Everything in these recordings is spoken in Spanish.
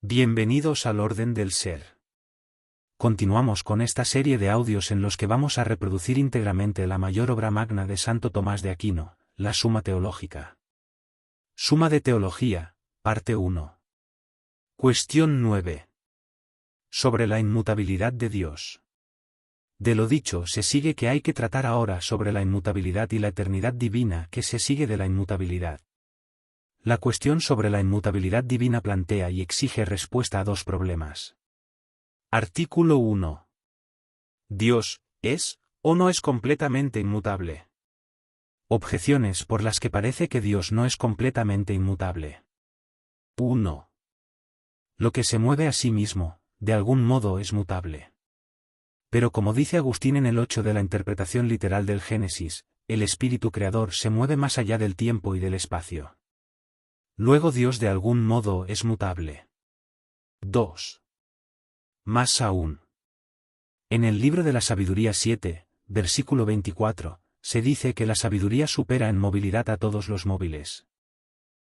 Bienvenidos al orden del ser. Continuamos con esta serie de audios en los que vamos a reproducir íntegramente la mayor obra magna de Santo Tomás de Aquino, la Suma Teológica. Suma de Teología, parte 1. Cuestión 9. Sobre la inmutabilidad de Dios. De lo dicho se sigue que hay que tratar ahora sobre la inmutabilidad y la eternidad divina que se sigue de la inmutabilidad. La cuestión sobre la inmutabilidad divina plantea y exige respuesta a dos problemas. Artículo 1. ¿Dios es o no es completamente inmutable? Objeciones por las que parece que Dios no es completamente inmutable. 1. Lo que se mueve a sí mismo, de algún modo es mutable. Pero como dice Agustín en el 8 de la interpretación literal del Génesis, el espíritu creador se mueve más allá del tiempo y del espacio. Luego Dios de algún modo es mutable. 2. Más aún. En el libro de la Sabiduría 7, versículo 24, se dice que la sabiduría supera en movilidad a todos los móviles.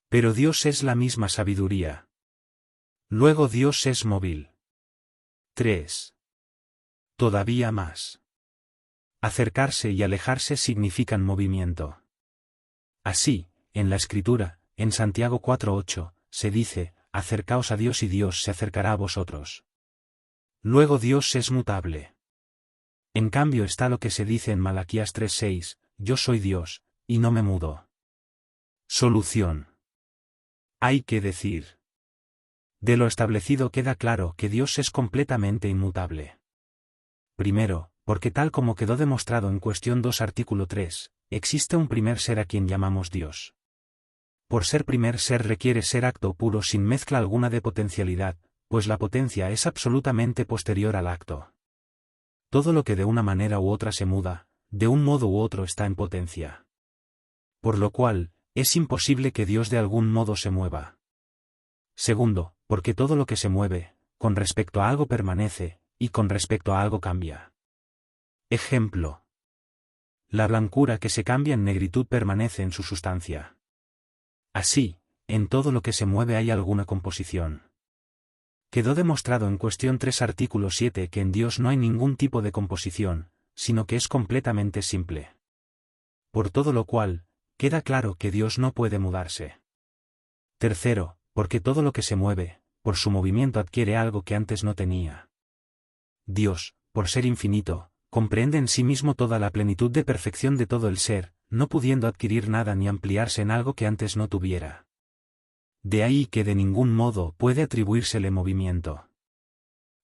Pero Dios es la misma sabiduría. Luego Dios es móvil. 3. Todavía más. Acercarse y alejarse significan movimiento. Así, en la Escritura, en Santiago 4:8, se dice, acercaos a Dios y Dios se acercará a vosotros. Luego Dios es mutable. En cambio está lo que se dice en Malaquías 3:6, yo soy Dios, y no me mudo. Solución. Hay que decir. De lo establecido queda claro que Dios es completamente inmutable. Primero, porque tal como quedó demostrado en cuestión 2 artículo 3, existe un primer ser a quien llamamos Dios. Por ser primer ser requiere ser acto puro sin mezcla alguna de potencialidad, pues la potencia es absolutamente posterior al acto. Todo lo que de una manera u otra se muda, de un modo u otro está en potencia. Por lo cual, es imposible que Dios de algún modo se mueva. Segundo, porque todo lo que se mueve, con respecto a algo permanece, y con respecto a algo cambia. Ejemplo. La blancura que se cambia en negritud permanece en su sustancia. Así, en todo lo que se mueve hay alguna composición. Quedó demostrado en cuestión 3 artículo 7 que en Dios no hay ningún tipo de composición, sino que es completamente simple. Por todo lo cual, queda claro que Dios no puede mudarse. Tercero, porque todo lo que se mueve, por su movimiento adquiere algo que antes no tenía. Dios, por ser infinito, comprende en sí mismo toda la plenitud de perfección de todo el ser, no pudiendo adquirir nada ni ampliarse en algo que antes no tuviera. De ahí que de ningún modo puede atribuírsele movimiento.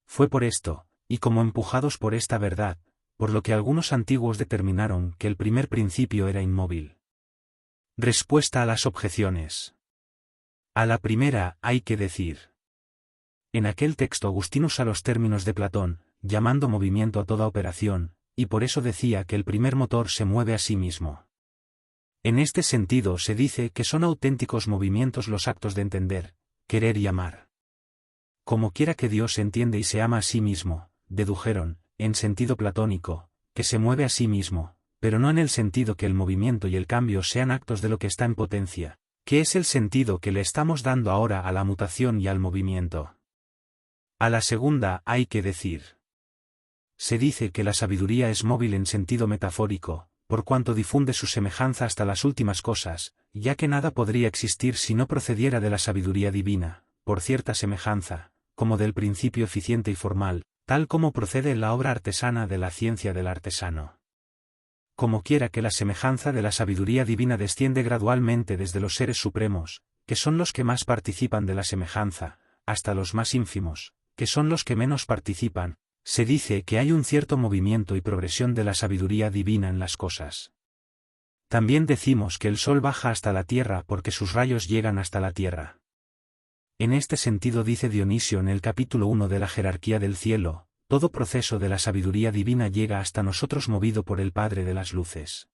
Fue por esto, y como empujados por esta verdad, por lo que algunos antiguos determinaron que el primer principio era inmóvil. Respuesta a las objeciones. A la primera hay que decir. En aquel texto Agustín usa los términos de Platón, llamando movimiento a toda operación, y por eso decía que el primer motor se mueve a sí mismo. En este sentido se dice que son auténticos movimientos los actos de entender, querer y amar. Como quiera que Dios se entiende y se ama a sí mismo, dedujeron, en sentido platónico, que se mueve a sí mismo, pero no en el sentido que el movimiento y el cambio sean actos de lo que está en potencia, que es el sentido que le estamos dando ahora a la mutación y al movimiento. A la segunda hay que decir. Se dice que la sabiduría es móvil en sentido metafórico, por cuanto difunde su semejanza hasta las últimas cosas, ya que nada podría existir si no procediera de la sabiduría divina, por cierta semejanza, como del principio eficiente y formal, tal como procede la obra artesana de la ciencia del artesano. Como quiera que la semejanza de la sabiduría divina desciende gradualmente desde los seres supremos, que son los que más participan de la semejanza, hasta los más ínfimos, que son los que menos participan, se dice que hay un cierto movimiento y progresión de la sabiduría divina en las cosas. También decimos que el sol baja hasta la tierra porque sus rayos llegan hasta la tierra. En este sentido dice Dionisio en el capítulo 1 de la jerarquía del cielo, todo proceso de la sabiduría divina llega hasta nosotros movido por el Padre de las luces.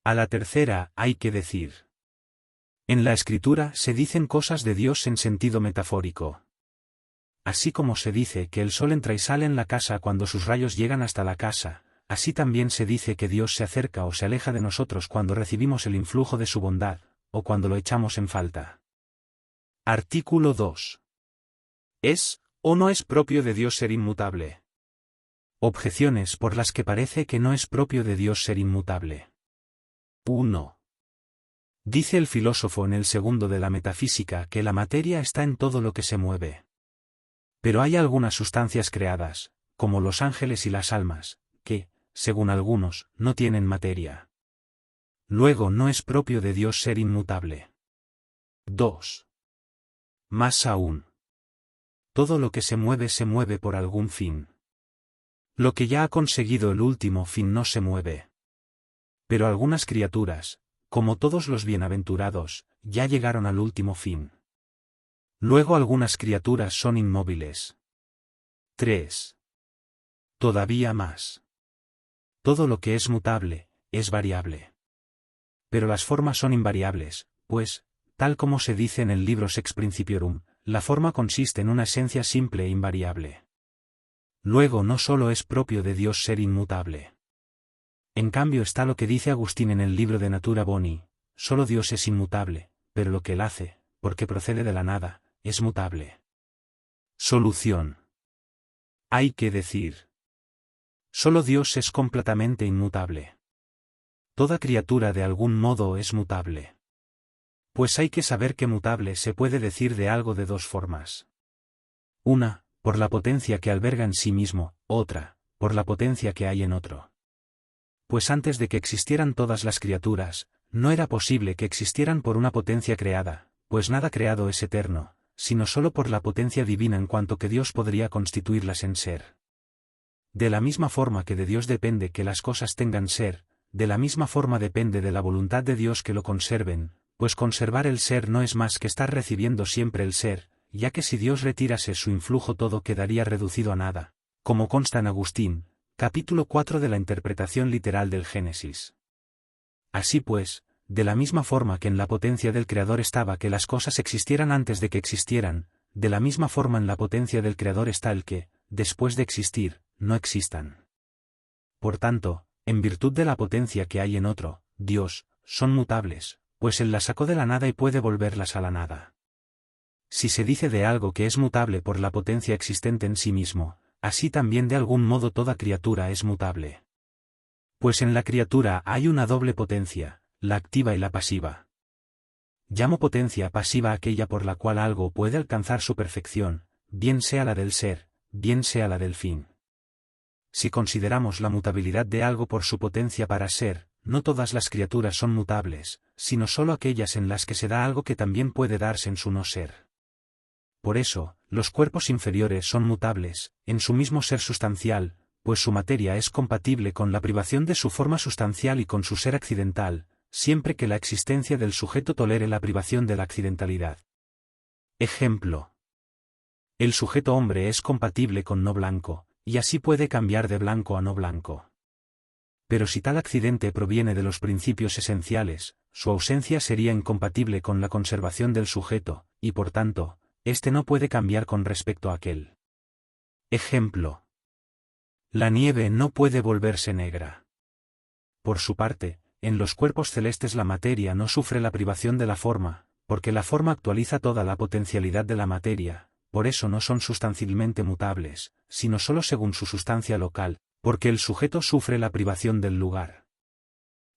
A la tercera hay que decir. En la Escritura se dicen cosas de Dios en sentido metafórico. Así como se dice que el sol entra y sale en la casa cuando sus rayos llegan hasta la casa, así también se dice que Dios se acerca o se aleja de nosotros cuando recibimos el influjo de su bondad, o cuando lo echamos en falta. Artículo 2. ¿Es o no es propio de Dios ser inmutable? Objeciones por las que parece que no es propio de Dios ser inmutable. 1. Dice el filósofo en el segundo de la metafísica que la materia está en todo lo que se mueve. Pero hay algunas sustancias creadas, como los ángeles y las almas, que, según algunos, no tienen materia. Luego no es propio de Dios ser inmutable. 2. Más aún. Todo lo que se mueve por algún fin. Lo que ya ha conseguido el último fin no se mueve. Pero algunas criaturas, como todos los bienaventurados, ya llegaron al último fin. Luego algunas criaturas son inmóviles. 3. Todavía más. Todo lo que es mutable, es variable. Pero las formas son invariables, pues, tal como se dice en el libro Sex Principiorum, la forma consiste en una esencia simple e invariable. Luego no solo es propio de Dios ser inmutable. En cambio está lo que dice Agustín en el libro de Natura Boni, solo Dios es inmutable, pero lo que él hace, porque procede de la nada, es mutable. Solución. Hay que decir. Solo Dios es completamente inmutable. Toda criatura de algún modo es mutable. Pues hay que saber que mutable se puede decir de algo de dos formas. Una, por la potencia que alberga en sí mismo, otra, por la potencia que hay en otro. Pues antes de que existieran todas las criaturas, no era posible que existieran por una potencia creada, pues nada creado es eterno, sino solo por la potencia divina en cuanto que Dios podría constituirlas en ser. De la misma forma que de Dios depende que las cosas tengan ser, de la misma forma depende de la voluntad de Dios que lo conserven, pues conservar el ser no es más que estar recibiendo siempre el ser, ya que si Dios retirase su influjo todo quedaría reducido a nada, como consta en Agustín, capítulo 4 de la interpretación literal del Génesis. Así pues, de la misma forma que en la potencia del Creador estaba que las cosas existieran antes de que existieran, de la misma forma en la potencia del Creador está el que, después de existir, no existan. Por tanto, en virtud de la potencia que hay en otro, Dios, son mutables, pues Él las sacó de la nada y puede volverlas a la nada. Si se dice de algo que es mutable por la potencia existente en sí mismo, así también de algún modo toda criatura es mutable. Pues en la criatura hay una doble potencia, la activa y la pasiva. Llamo potencia pasiva aquella por la cual algo puede alcanzar su perfección, bien sea la del ser, bien sea la del fin. Si consideramos la mutabilidad de algo por su potencia para ser, no todas las criaturas son mutables, sino solo aquellas en las que se da algo que también puede darse en su no ser. Por eso, los cuerpos inferiores son mutables, en su mismo ser sustancial, pues su materia es compatible con la privación de su forma sustancial y con su ser accidental, siempre que la existencia del sujeto tolere la privación de la accidentalidad. Ejemplo. El sujeto hombre es compatible con no blanco, y así puede cambiar de blanco a no blanco. Pero si tal accidente proviene de los principios esenciales, su ausencia sería incompatible con la conservación del sujeto, y por tanto, éste no puede cambiar con respecto a aquel. Ejemplo. La nieve no puede volverse negra. Por su parte, en los cuerpos celestes la materia no sufre la privación de la forma, porque la forma actualiza toda la potencialidad de la materia, por eso no son sustancialmente mutables, sino solo según su sustancia local, porque el sujeto sufre la privación del lugar.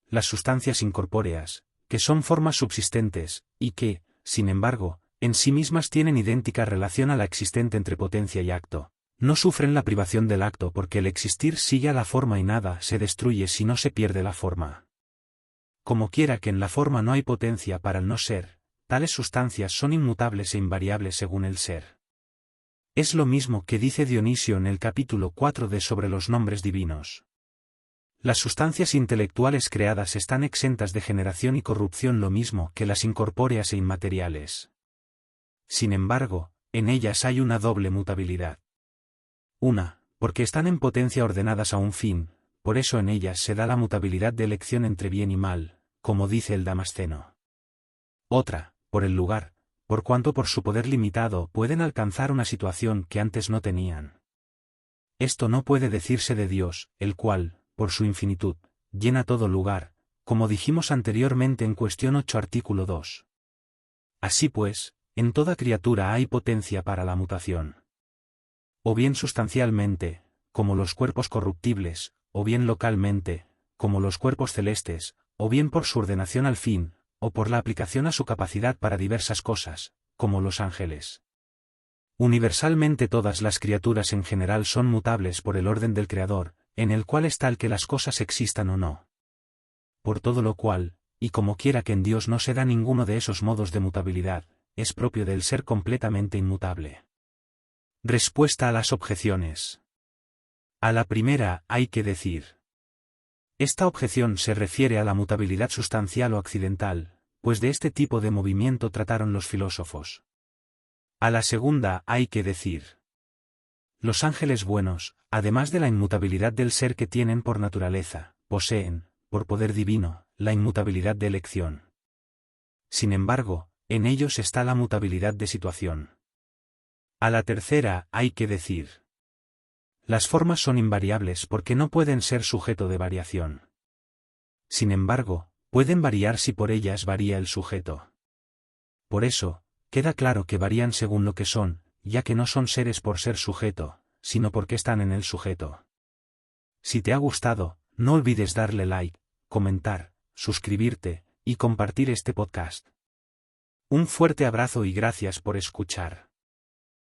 Las sustancias incorpóreas, que son formas subsistentes, y que, sin embargo, en sí mismas tienen idéntica relación a la existente entre potencia y acto, no sufren la privación del acto porque el existir sigue a la forma y nada se destruye si no se pierde la forma. Como quiera que en la forma no hay potencia para el no ser, tales sustancias son inmutables e invariables según el ser. Es lo mismo que dice Dionisio en el capítulo 4 de Sobre los nombres divinos. Las sustancias intelectuales creadas están exentas de generación y corrupción lo mismo que las incorpóreas e inmateriales. Sin embargo, en ellas hay una doble mutabilidad. Una, porque están en potencia ordenadas a un fin, por eso en ellas se da la mutabilidad de elección entre bien y mal, como dice el Damasceno. Otra, por el lugar, por cuanto por su poder limitado pueden alcanzar una situación que antes no tenían. Esto no puede decirse de Dios, el cual, por su infinitud, llena todo lugar, como dijimos anteriormente en cuestión 8 artículo 2. Así pues, en toda criatura hay potencia para la mutación. o bien sustancialmente, como los cuerpos corruptibles, o bien localmente, como los cuerpos celestes, o bien por su ordenación al fin, o por la aplicación a su capacidad para diversas cosas, como los ángeles. Universalmente todas las criaturas en general son mutables por el orden del Creador, en el cual está el que las cosas existan o no. Por todo lo cual, y como quiera que en Dios no se da ninguno de esos modos de mutabilidad, es propio del ser completamente inmutable. Respuesta a las objeciones. A la primera, hay que decir. Esta objeción se refiere a la mutabilidad sustancial o accidental, pues de este tipo de movimiento trataron los filósofos. A la segunda, hay que decir. Los ángeles buenos, además de la inmutabilidad del ser que tienen por naturaleza, poseen, por poder divino, la inmutabilidad de elección. Sin embargo, en ellos está la mutabilidad de situación. A la tercera, hay que decir. Las formas son invariables porque no pueden ser sujeto de variación. Sin embargo, pueden variar si por ellas varía el sujeto. Por eso, queda claro que varían según lo que son, ya que no son seres por ser sujeto, sino porque están en el sujeto. Si te ha gustado, no olvides darle like, comentar, suscribirte, y compartir este podcast. Un fuerte abrazo y gracias por escuchar.